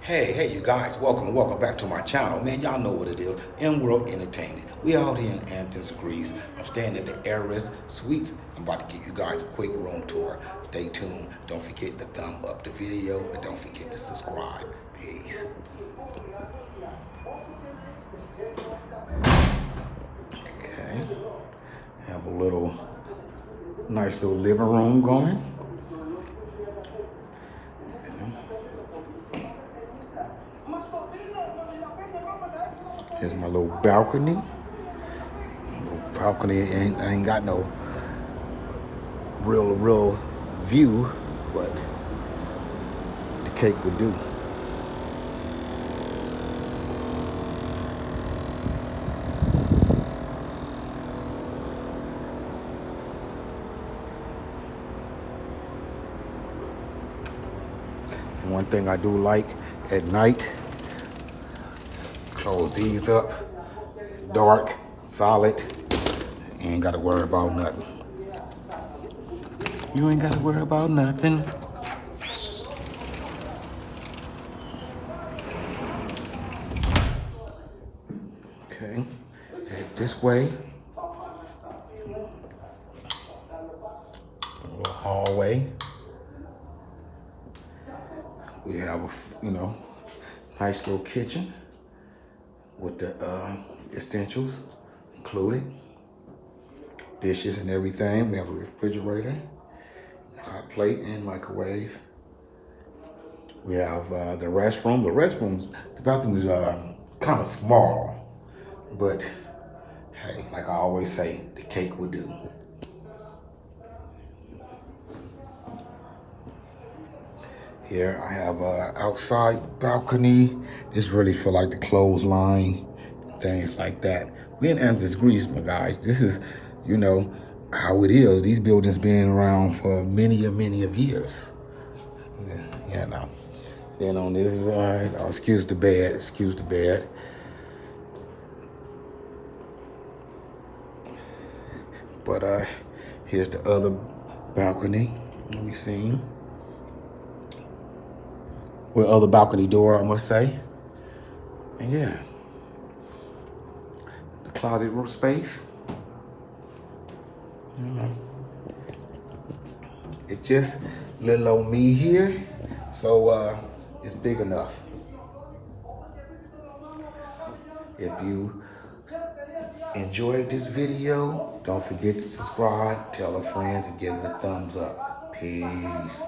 Hey, you guys, welcome back to my channel. Man, y'all know what it is, In World Entertainment. We out here in Athens, Greece. I'm staying at the Aries Suites. I'm about to give you guys a quick room tour. Stay tuned. Don't forget to thumb up the video and don't forget to subscribe. Peace. Okay. Have a nice little living room going. Here's my little balcony. Ain't got no real view, but the cake would do. And one thing I do like at night, close these up, dark, solid, ain't gotta worry about nothing. You ain't gotta worry about nothing. Okay, head this way. A little hallway. We have a, nice little kitchen with the essentials included. Dishes and everything. We have a refrigerator, hot plate and microwave. We have the restroom. The bathroom is kind of small, but hey, like I always say, the cake will do. Here I have a outside balcony. This really feel like the clothesline, things like that. We in Athens, Greece, my guys. This is, how it is. These buildings been around for many of years. Yeah. Then on this side, excuse the bed. But here's the other balcony we seen. Well, other balcony door, I must say. And yeah, the closet room space. It's just little old me here, so it's big enough. If you enjoyed this video, don't forget to subscribe, tell your friends, and give it a thumbs up. Peace.